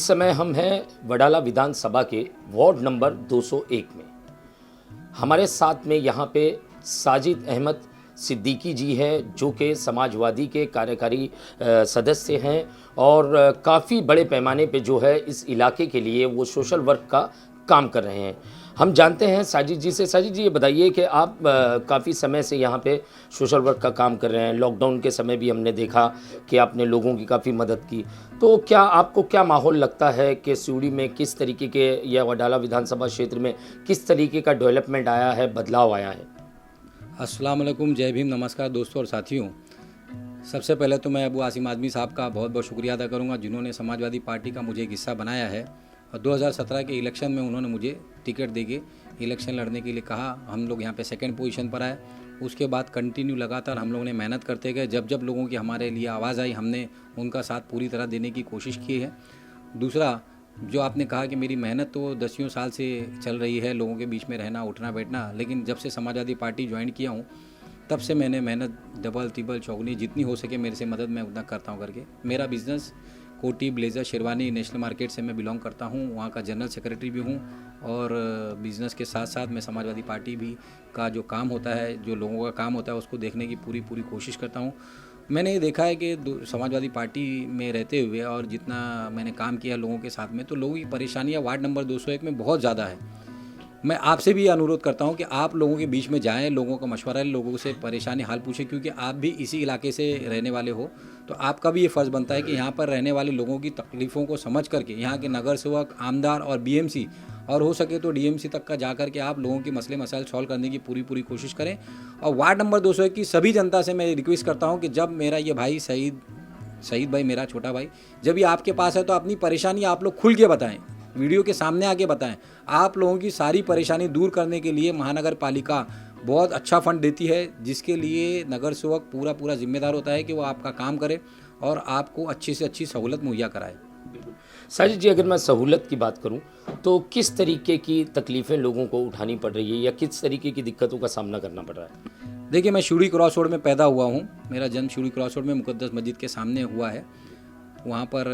समय हम हैं वडाला विधानसभा के वार्ड नंबर 201 में। हमारे साथ में यहाँ पे साजिद अहमद सिद्दीकी जी है, जो कि समाजवादी के कार्यकारी सदस्य हैं और काफ़ी बड़े पैमाने पे जो है इस इलाके के लिए वो सोशल वर्क का काम कर रहे हैं। हम जानते हैं साजिद जी से। साजिद जी, ये बताइए कि आप काफ़ी समय से यहाँ पे सोशल वर्क का काम कर रहे हैं। लॉकडाउन के समय भी हमने देखा कि आपने लोगों की काफ़ी मदद की। तो क्या आपको क्या माहौल लगता है कि सिवड़ी में किस तरीके के या वडाला विधानसभा क्षेत्र में किस तरीके का डेवलपमेंट आया है, बदलाव आया है? अस्सलाम वालेकुम, जय भीम, नमस्कार दोस्तों और साथियों। सबसे पहले तो मैं अबू आसिम आदमी साहब का बहुत बहुत शुक्रिया अदा करूंगा, जिन्होंने समाजवादी पार्टी का मुझे एक हिस्सा बनाया है और 2017 के इलेक्शन में उन्होंने मुझे टिकट देके इलेक्शन लड़ने के लिए कहा। हम लोग यहाँ पे सेकंड पोजीशन पर आए। उसके बाद कंटिन्यू लगातार हम लोगों ने मेहनत करते गए। जब जब लोगों की हमारे लिए आवाज़ आई, हमने उनका साथ पूरी तरह देने की कोशिश की है। दूसरा, जो आपने कहा कि मेरी मेहनत तो 10 साल से चल रही है, लोगों के बीच में रहना, उठना बैठना, लेकिन जब से समाजवादी पार्टी ज्वाइन किया हूँ तब से मैंने मेहनत डबल तिबल चौगुनी जितनी हो सके मेरे से मदद मैं उतना करता हूँ करके। मेरा बिज़नेस कोटी ब्लेज़र शेरवानी नेशनल मार्केट से मैं बिलोंग करता हूँ, वहाँ का जनरल सेक्रेटरी भी हूँ और बिज़नेस के साथ साथ मैं समाजवादी पार्टी भी का जो काम होता है, जो लोगों का काम होता है, उसको देखने की पूरी कोशिश करता हूँ। मैंने ये देखा है कि समाजवादी पार्टी में रहते हुए और जितना मैंने काम किया लोगों के साथ में, तो लोगों की परेशानियाँ वार्ड नंबर 201 में बहुत ज़्यादा है। मैं आपसे भी ये अनुरोध करता हूँ कि आप लोगों के बीच में जाएं, लोगों का मशवरा लें, लोगों से परेशानी हाल पूछें, क्योंकि आप भी इसी इलाके से रहने वाले हो। तो आपका भी ये फ़र्ज़ बनता है कि यहाँ पर रहने वाले लोगों की तकलीफ़ों को समझ करके यहाँ के नगर सेवक, आमदार और बीएमसी और हो सके तो डीएमसी तक का जा कर के आप लोगों की मसले मसाइल सॉल्व करने की पूरी कोशिश करें। और वार्ड नंबर 201 की सभी जनता से मैं रिक्वेस्ट करता हूँ कि जब मेरा ये भाई सईद भाई, मेरा छोटा भाई, जब ये आपके पास है तो अपनी परेशानी आप लोग खुल के बताएं, वीडियो के सामने आके बताएं। आप लोगों की सारी परेशानी दूर करने के लिए महानगर पालिका बहुत अच्छा फंड देती है, जिसके लिए नगर सेवक पूरा जिम्मेदार होता है कि वो आपका काम करे और आपको अच्छी से अच्छी सहूलत मुहैया कराए। साजिद जी, अगर मैं सहूलत की बात करूं तो किस तरीके की तकलीफ़ें लोगों को उठानी पड़ रही है या किस तरीके की दिक्कतों का सामना करना पड़ रहा है? देखिए, मैं शिवड़ी क्रॉस रोड में पैदा हुआ हूँ। मेरा जन्म शिवड़ी क्रॉस रोड में मुक़द्दस मस्जिद के सामने हुआ है। वहाँ पर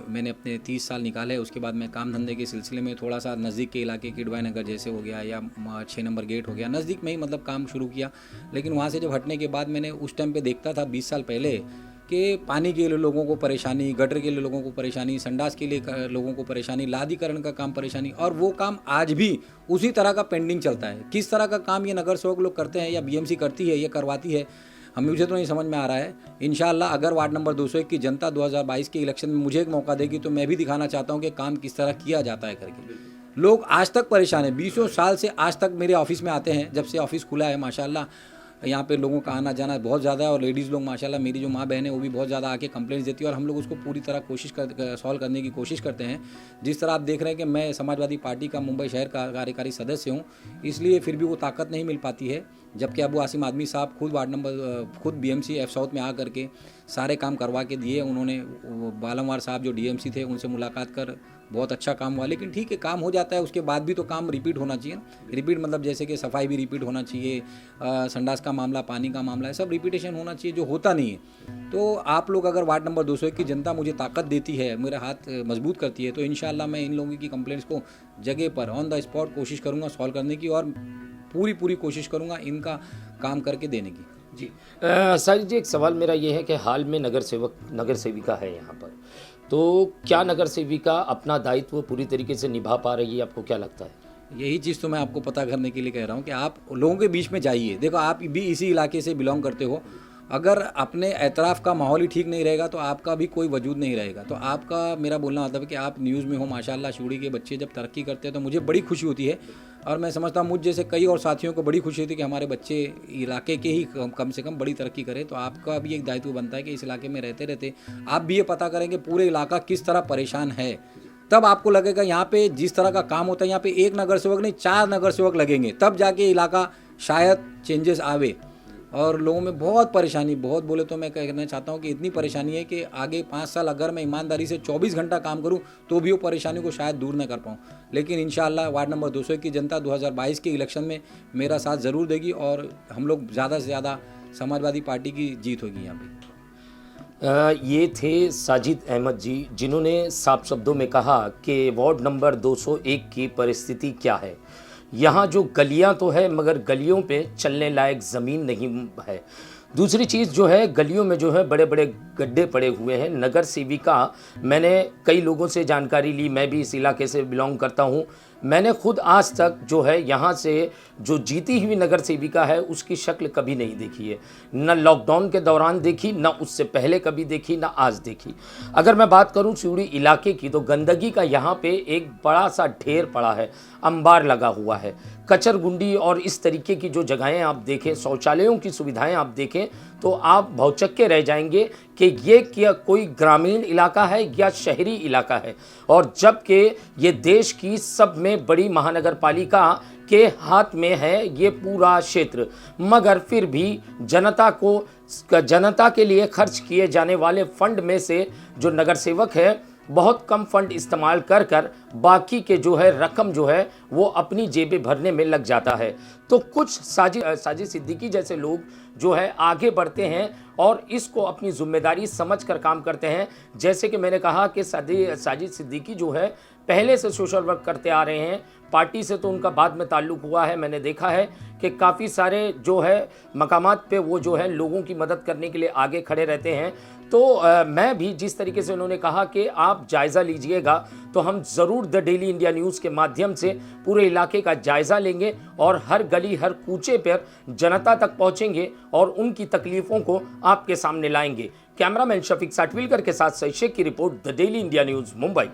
मैंने अपने 30 साल निकाले। उसके बाद मैं काम धंधे के सिलसिले में थोड़ा सा नज़दीक के इलाके किडवाई नगर जैसे हो गया या 6 नंबर गेट हो गया, नज़दीक में ही मतलब काम शुरू किया। लेकिन वहाँ से जब हटने के बाद मैंने उस टाइम पे देखता था 20 साल पहले कि पानी के लिए लोगों को परेशानी, गटर के लिए लोगों को परेशानी, संडास के लिए लोगों को परेशानी, लादीकरण का काम परेशानी, और वो काम आज भी उसी तरह का पेंडिंग चलता है। किस तरह का काम ये नगर सेवक लोग करते हैं या बीएमसी करती है, ये करवाती है, मुझे तो नहीं समझ में आ रहा है। इंशाअल्लाह अगर वार्ड नंबर 201 की जनता 2022 के इलेक्शन में मुझे एक मौका देगी तो मैं भी दिखाना चाहता हूं कि काम किस तरह किया जाता है करके। लोग आज तक परेशान हैं, 20 साल से आज तक मेरे ऑफिस में आते हैं। जब से ऑफिस खुला है माशाल्लाह यहाँ पे लोगों का आना जाना बहुत ज़्यादा है और लेडीज़ लोग माशाल्लाह, मेरी जो माँ बहन है वो भी बहुत ज़्यादा आके कंप्लेंट्स देती है और हम लोग उसको पूरी तरह सॉल्व करने की कोशिश करते हैं। जिस तरह आप देख रहे हैं कि मैं समाजवादी पार्टी का मुंबई शहर का कार्यकारी सदस्य हूँ, इसलिए फिर भी वो ताकत नहीं मिल पाती है। जबकि अबू आसिम आदमी साहब खुद बीएमसी एफ साउथ में आ करके सारे काम करवा के दिए। उन्होंने बालमवार साहब जो डीएमसी थे उनसे मुलाकात कर बहुत अच्छा काम हुआ। लेकिन ठीक है, काम हो जाता है, उसके बाद भी तो काम रिपीट होना चाहिए। रिपीट मतलब जैसे कि सफाई भी रिपीट होना चाहिए, संडास का मामला, पानी का मामला है, सब रिपीटेशन होना चाहिए, जो होता नहीं है। तो आप लोग अगर वार्ड नंबर 201 की जनता मुझे ताकत देती है, मेरा हाथ मजबूत करती है, तो इंशाल्लाह मैं इन लोगों की कंप्लेंट्स को जगह पर ऑन द स्पॉट कोशिश करूँगा सॉल्व करने की और पूरी कोशिश करूँगा इनका काम करके देने की। जी साजिद जी, एक सवाल मेरा ये है कि हाल में नगर सेविका है यहाँ पर, तो क्या नगर सेविका अपना दायित्व पूरी तरीके से निभा पा रही है? आपको क्या लगता है? यही चीज़ तो मैं आपको पता करने के लिए कह रहा हूँ कि आप लोगों के बीच में जाइए। देखो, आप भी इसी इलाके से बिलोंग करते हो। अगर अपने एतराफ़ का माहौल ही ठीक नहीं रहेगा तो आपका भी कोई वजूद नहीं रहेगा। तो आपका, मेरा बोलना मतलब है कि आप न्यूज़ में हो माशाल्लाह। शिवड़ी के बच्चे जब तरक्की करते हैं तो मुझे बड़ी खुशी होती है और मैं समझता हूँ मुझ जैसे कई और साथियों को बड़ी खुशी होती है कि हमारे बच्चे इलाके के ही कम से कम बड़ी तरक्की करें। तो आपका भी एक दायित्व बनता है कि इस इलाके में रहते रहते आप भी ये पता करें कि पूरे इलाका किस तरह परेशान है। तब आपको लगेगा यहाँ पे जिस तरह का काम होता है, यहाँ पे एक नगर सेवक नहीं 4 नगर सेवक लगेंगे, तब जाके इलाका शायद चेंजेस आवे। और लोगों में बहुत परेशानी, बहुत बोले तो मैं कहना चाहता हूँ कि इतनी परेशानी है कि आगे 5 साल अगर मैं ईमानदारी से 24 घंटा काम करूँ तो भी वो परेशानी को शायद दूर न कर पाऊँ। लेकिन इंशाअल्लाह वार्ड नंबर 201 की जनता 2022 के इलेक्शन में मेरा साथ ज़रूर देगी और हम लोग ज़्यादा से ज़्यादा समाजवादी पार्टी की जीत होगी यहाँ पे। ये थे साजिद अहमद जी, जिन्होंने साफ शब्दों में कहा कि वार्ड नंबर 201 की परिस्थिति क्या है। यहाँ जो गलियाँ तो है, मगर गलियों पे चलने लायक ज़मीन नहीं है। दूसरी चीज़ जो है, गलियों में जो है बड़े बड़े गड्ढे पड़े हुए हैं। नगर सेविका, मैंने कई लोगों से जानकारी ली, मैं भी इस इलाके से बिलोंग करता हूँ। मैंने खुद आज तक जो है यहाँ से जो जीती हुई नगर सेविका है उसकी शक्ल कभी नहीं देखी है। न लॉकडाउन के दौरान देखी, न उससे पहले कभी देखी, न आज देखी। अगर मैं बात करूँ सिवड़ी इलाके की, तो गंदगी का यहाँ पे एक बड़ा सा ढेर पड़ा है, अंबार लगा हुआ है। कचरगुंडी और इस तरीके की जो जगहें आप देखें, शौचालयों की सुविधाएं आप देखें, तो आप भौचक्के रह जाएंगे कि ये क्या कोई ग्रामीण इलाका है या शहरी इलाका है। और जबकि ये देश की सब में बड़ी महानगर पालिका के हाथ में है ये पूरा क्षेत्र, मगर फिर भी जनता के लिए खर्च किए जाने वाले फंड में से जो नगर सेवक है बहुत कम फंड इस्तेमाल कर बाकी के जो है रकम जो है वो अपनी जेबें भरने में लग जाता है। तो कुछ साजिद सिद्दीकी जैसे लोग जो है आगे बढ़ते हैं और इसको अपनी जिम्मेदारी समझकर काम करते हैं। जैसे कि मैंने कहा कि साजिद सिद्दीकी जो है पहले से सोशल वर्क करते आ रहे हैं। पार्टी से तो उनका बाद में ताल्लुक़ हुआ है। मैंने देखा है कि काफ़ी सारे जो है मकामात पे वो जो है लोगों की मदद करने के लिए आगे खड़े रहते हैं। तो मैं भी जिस तरीके से उन्होंने कहा कि आप जायज़ा लीजिएगा, तो हम ज़रूर द डेली इंडिया न्यूज़ के माध्यम से पूरे इलाके का जायज़ा लेंगे और हर गली हर कूचे पर जनता तक पहुंचेंगे और उनकी तकलीफ़ों को आपके सामने लाएंगे। कैमरामैन शफीक साटविलकर के साथ सही शेख की report, the daily India news, Mumbai.